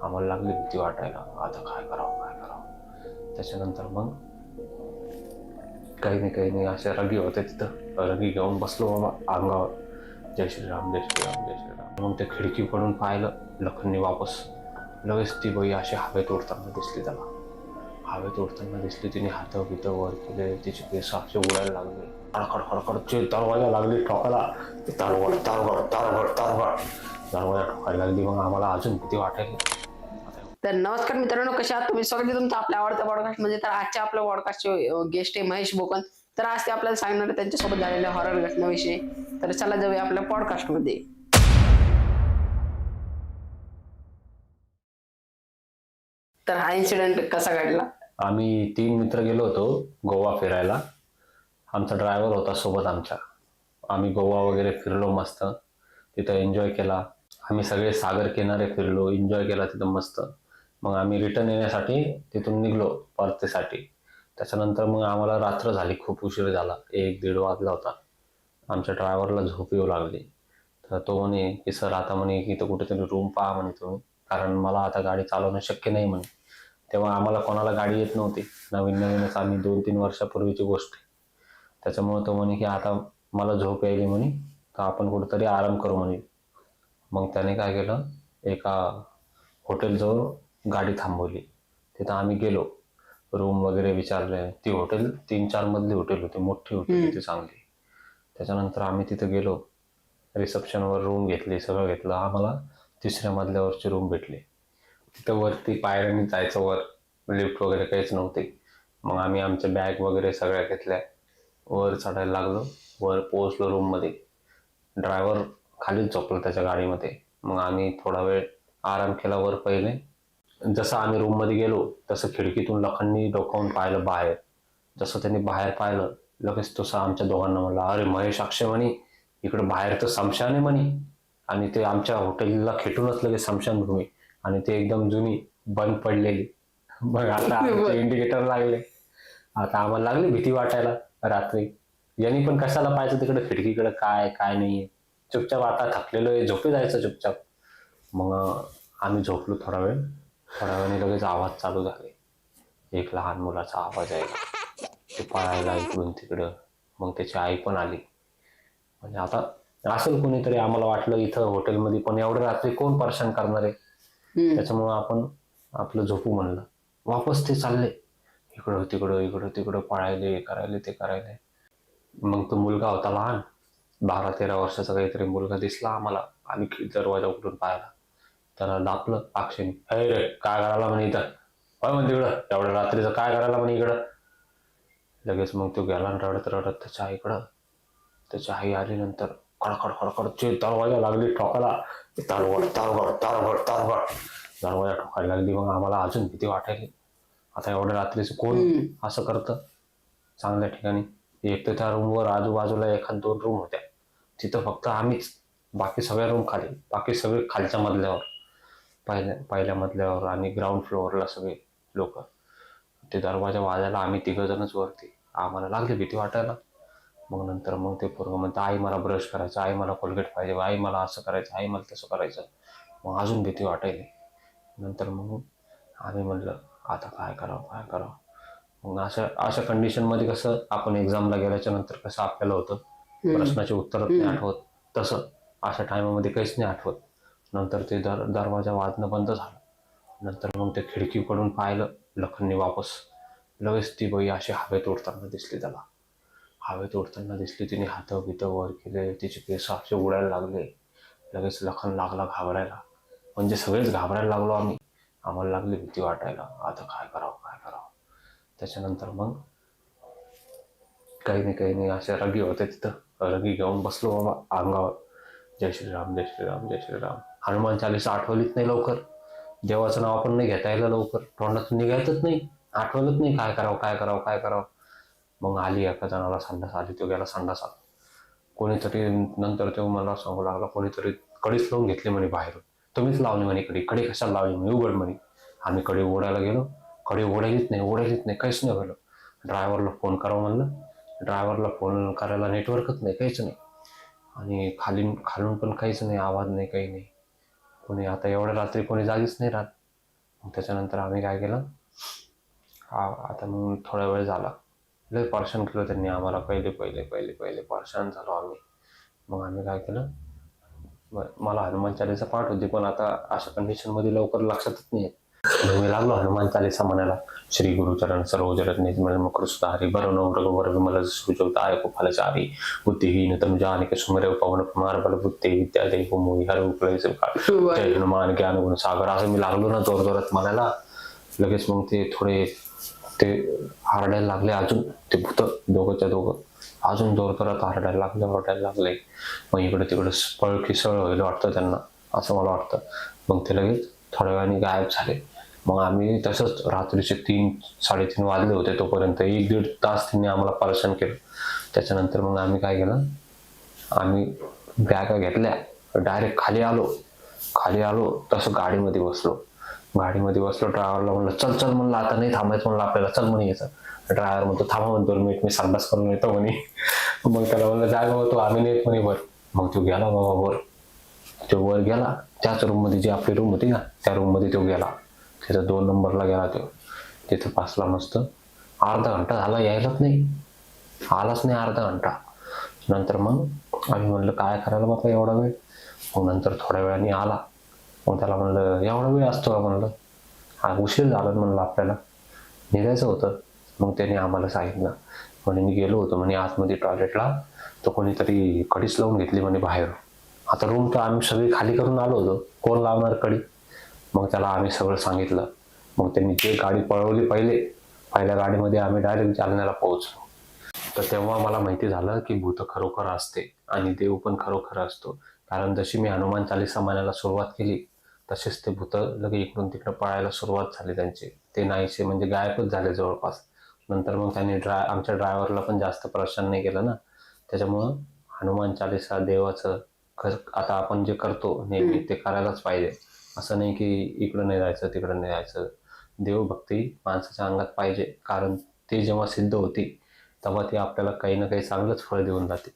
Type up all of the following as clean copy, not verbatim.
आम्हाला लागली भीती वाटायला, आता काय करावं. त्याच्यानंतर मग काही नाही अशा रगी होते तिथं, रगी घेऊन बसलो बाबा अंगावर, जय श्रीराम जय श्रीराम जय श्रीराम. मग त्या खिडकीकडून पाहिलं लखननी वापस. लगेच ती बाई अशी हवेत उडताना दिसली त्याला. हवेत उडताना दिसली, तिने हात बित वर केले, तिचे केस असे उडायला लागले. खडखड दरवाजा लागली ठोकायला. दरवाजा ठोकायला लागली. मग आम्हाला अजून भीती वाटायली. तर नमस्कार मित्रांनो, कशा आहात तुम्ही? स्वागत आहे तुमचं आपल्या आवडत्या पॉडकास्ट मध्ये. तर आजच्या आपल्या पॉडकास्टचे गेस्ट आहे महेश बोकन. तर आज ते आपल्याला सांगणार आहे त्यांच्यासोबत झालेल्या हॉरर घटनेविषयी. तर चला जाऊया आपल्या पॉडकास्ट मध्ये. तर हा इन्सिडेंट कसा घडला? आम्ही 3 मित्र गेलो होतो गोवा फिरायला. आमचा ड्रायव्हर होता सोबत आमच्या. आम्ही गोवा वगैरे फिरलो मस्त, तिथं एन्जॉय केला. आम्ही सगळे सागर किनारे फिरलो, एन्जॉय केला तिथं मस्त. मग आम्ही रिटर्न येण्यासाठी तिथून निघलो परतीसाठी. त्याच्यानंतर मग आम्हाला रात्र झाली, खूप उशीर झाला, 1-1:30 वाजला होता. आमच्या ड्रायव्हरला झोप येऊ लागली. तर तो म्हणे की सर आता म्हणे की इथं कुठेतरी रूम पहा म्हणे तुम्ही, कारण मला आता गाडी चालवणं शक्य नाही म्हणे. तेव्हा आम्हाला कोणाला गाडी येत नव्हती, नवीनच आम्ही 2-3 वर्षापूर्वीची गोष्ट आहे. त्याच्यामुळे तो म्हणे की आता मला झोप यायली म्हणे, तर आपण कुठेतरी आराम करू म्हणे. मग त्याने काय केलं, एका हॉटेलजवळ गाडी थांबवली. तिथं आम्ही गेलो, रूम वगैरे विचारले. ती हॉटेल 3-4 मजली हॉटेल होती, मोठी हॉटेल होती चांगली. त्याच्यानंतर आम्ही तिथं गेलो, रिसेप्शनवर रूम घेतली, सगळं घेतलं. आम्हाला 3ऱ्या मजल्यावरची रूम भेटली. तिथं वरती पायऱ्यांनी जायचं, वर लिफ्ट वगैरे काहीच नव्हते. मग आम्ही आमच्या बॅग वगैरे सगळ्या घेतल्या, वर चढायला लागलो. वर पोहोचलो रूममध्ये. ड्रायव्हर खालीच झोपला त्याच्या गाडीमध्ये. मग आम्ही थोडा वेळ आराम केला वर पहिले. जसं आम्ही रूममध्ये गेलो तसं खिडकीतून लखननी डोकावून पाहिलं बाहेर. जसं त्यांनी बाहेर पाहिलं, लगेच तसं आमच्या दोघांना म्हणला, अरे महेश, अक्षय म्हणे, इकडं बाहेर तर स्मशान आहे म्हणे. आणि ते आमच्या हॉटेलला खेटूनच लगेच स्मशानभूमी, आणि ते एकदम जुनी बंद पडलेली. मग आता इंडिकेटर लागले. आता आम्हाला लागली भीती वाटायला रात्री. यांनी पण कशाला पाहायचं तिकडे खिडकीकडे, काय काय नाहीये. चुपचाप आता थकलेलो आहे, झोपी जायचं चुपचाप. मग आम्ही झोपलो थोडा वेळाने लगेच आवाज चालू झाले. एक लहान मुलाचा आवाज यायला, ते पळायला इकडून तिकडं. मग त्याची आई पण आली. म्हणजे आता असेल कोणीतरी, आम्हाला वाटलं इथं हॉटेलमध्ये, पण एवढ्या रात्री कोण परेशान करणार आहे. त्याच्यामुळं आपण आपलं झोपू म्हणलं. वापस ते चालले इकडं तिकडं पळायले, करायले ते करायले. मग तो मुलगा होता लहान, 12-13 वर्षाचा काहीतरी मुलगा दिसला आम्हाला. आम्ही दरवाजा उघडून पाहिला. त्याला दापलं अक्षयने, हे रे काय करायला म्हणे इथं, होय म्हणे तिकडं, एवढ्या रात्रीचं काय करायला म्हणे इकडं. लगेच मग तो गेला रडत त्याच्या आईकडं. त्याची आई आली नंतर, खडखड दरवाजा लागली ठोकायला. दरवाजा ठोकायला लागली. मग आम्हाला अजून भीती वाटायली. आता एवढ्या रात्रीचं कोण असं करतं चांगल्या ठिकाणी. एक तर त्या रूमवर आजूबाजूला 1-2 रूम होत्या, तिथं फक्त आम्हीच. बाकी सगळ्या रूम खाली, बाकी सगळे खालच्या मजल्यावर, पहिल्या मजल्यावर आणि ग्राउंड फ्लोअरला सगळे लोक. ते दरवाजा वाजायला, आम्ही 3 जणच वरती. आम्हाला लागली भीती वाटायला. मग नंतर मग ते पोरगं म्हणतं, आई मला ब्रश करायचं, आई मला कोलगेट पाहिजे, आई मला असं करायचं, आई मला तसं करायचं. मग अजून भीती वाटायली. नंतर मग आम्ही म्हणलं आता काय करावं. मग अशा कंडिशनमध्ये कसं, आपण एक्झामला गेल्याच्या नंतर कसं आपल्याला होतं, प्रश्नाचे उत्तरच नाही आठवत, तसं अशा टायमामध्ये काहीच नाही आठवत. नंतर ते दरवाजा वाजणं बंद झालं. नंतर मग ते खिडकीकडून पाहिलं लखननी वापस. लगेच ती बाई अशी हवेत उडताना दिसली त्याला. तिने हात बित वर केले, तिचे केस असे उडायला लागले. लगेच लखन लागला घाबरायला. म्हणजे सगळेच घाबरायला लागलो आम्ही. आम्हाला लागली भीती वाटायला, आता काय करावं. त्याच्यानंतर मग काही नाही अशा रगी होत्या तिथं, रगी घेऊन बसलो बाबा अंगावर, जय श्रीराम जय श्रीराम जय श्रीराम. हनुमान चालीसा आठवलीच नाही लवकर. देवाचं नाव आपण नाही घेता यायला लवकर, तोंडातून निघायचंच नाही, आठवलंच नाही काय करावं. मग आली, एका जणाला संडास आली, तो गेला संडासात. कोणीतरी नंतर तो मला सांगू लागला, कोणीतरी कढीच लावून घेतली म्हणे बाहेरून. तुम्हीच लावली म्हणे कढी कशाला लावली म्हणे, उघड म्हणे. आम्ही कढी ओढायला गेलो, कढी ओढायलीच नाही, काहीच नाही झालं. ड्रायव्हरला फोन करावं म्हणलं, ड्रायव्हरला फोन करायला नेटवर्कच नाही, काहीच नाही. आणि खालून पण काहीच नाही, आवाज नाही, काही नाही. कोणी आता एवढ्या रात्री कोणी जागीच नाही राहत. मग त्याच्यानंतर आम्ही काय केलं, आता मग थोडा वेळ झाला, लय परेशान केलं त्यांनी आम्हाला, पहिले पहिले पहिले पहिले परेशान झालो आम्ही. मग आम्ही काय केलं, मला हनुमान चालीसा पाठ होती, पण आता अशा कंडिशनमध्ये लवकर लक्षातच नाही येत. मग मी लागलो हनुमान चालीसा म्हणायला. श्री गुरुचरण सरोजरत निर्मल मकर सुधारी बरनो मृग विमल सुचवता आय फलचारी बुद्धिहीन तनुजानिक सुमरे पवन कुमार बल बुद्धि विद्या देव मोहि हर उपलय जय हनुमान ज्ञान गुण सागर, असं मी लागलो ना जोर जोरात म्हणायला. लगेच मग ते थोडे ते आरडायला लागले, अजून ते भूत दोघंच्या दोघं अजून जोर जोरात आरडायला लागले. मग इकडे तिकडे पळ किसळ होईल वाटतं त्यांना, असं मला वाटतं. मग ते लगेच थोड्या वेळाने गायब झाले. मग आम्ही तसंच रात्रीचे 3-3:30 वाजले होते, तोपर्यंत 1-1.5 तास त्यांनी आम्हाला परेशान केलं. त्याच्यानंतर मग आम्ही काय केलं, आम्ही बॅगा घेतल्या, डायरेक्ट खाली आलो तसं गाडीमध्ये बसलो. ड्रायव्हरला म्हणलं चल चल, म्हणलं आता नाही थांबायचं, म्हणलं आपल्याला चल म्हणे यायचं. ड्रायव्हर म्हणतो थांबा म्हणतो, मी संडास करून येतो म्हणे. मग त्याला म्हणलं जाय बाबा तू, आम्ही नाही येत म्हणे वर. मग तो गेला बाबा वर. तो वर गेला, त्याच रूम मध्ये जी आपली रूम होती ना, त्या रूम मध्ये तो गेला. तिथं 2 नंबरला गेला तो. तिथं बसला मस्त. अर्धा घंटा झाला, यायलाच नाही, आलाच नाही अर्धा घंटा. नंतर मग आम्ही म्हणलं काय करायला बाबा एवढा वेळ. मग नंतर थोड्या वेळाने आला. मग त्याला म्हणलं एवढा वेळ असतो का, म्हणलं हा उशीर झाला म्हणलं, आपल्याला निघायचं होतं. मग त्याने आम्हाला सांगितलं म्हणे मी गेलो होतो म्हणे आतमध्ये टॉयलेटला, तर कोणीतरी कडीच लावून घेतली म्हणे बाहेर. आता रूम तर आम्ही सगळी खाली करून आलो होतो, कोण लावणार कडी. मग त्याला आम्ही सगळं सांगितलं. मग त्यांनी जे गाडी पळवली पहिल्या गाडीमध्ये आम्ही डायरेक्ट जालन्याला पोहोचलो. तर तेव्हा मला माहिती झालं की भूत खरोखर असते आणि देव पण खरोखर असतो. कारण जशी मी हनुमान चालीसा म्हणायला सुरुवात केली, तसेच ते भूत लगे इकडून तिकडं पळायला सुरुवात झाली त्यांची. ते नाहीसे म्हणजे गायबच झाले जवळपास. नंतर मग त्यांनी आमच्या ड्रायव्हरला पण जास्त परेशान नाही केलं ना. त्याच्यामुळं हनुमान चालीसा देवाचं आता आपण जे करतो नेहमी ते करायलाच पाहिजे. असं नाही की इकडं नाही जायचं तिकडं नाही जायचं. देवभक्ती माणसाच्या अंगात पाहिजे, कारण ती जेव्हा सिद्ध होती तेव्हा ती आपल्याला काही ना काही चांगलंच फळ देऊन जाते.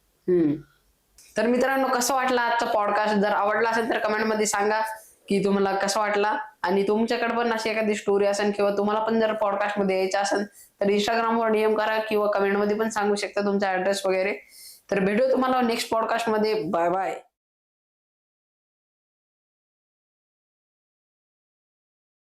तर मित्रांनो, कसं वाटलं आजचा पॉडकास्ट? जर आवडला असेल तर कमेंटमध्ये सांगा की तुम्हाला कसं वाटला, आणि तुमच्याकडे पण अशी एखादी स्टोरी असेल किंवा तुम्हाला पण जर पॉडकास्ट मध्ये यायचं असेल तर इंस्टाग्रामवर DM करा किंवा कमेंटमध्ये पण सांगू शकता तुमचा ऍड्रेस वगैरे. तर भेटू तुम्हाला नेक्स्ट पॉडकास्ट मध्ये. Bye bye.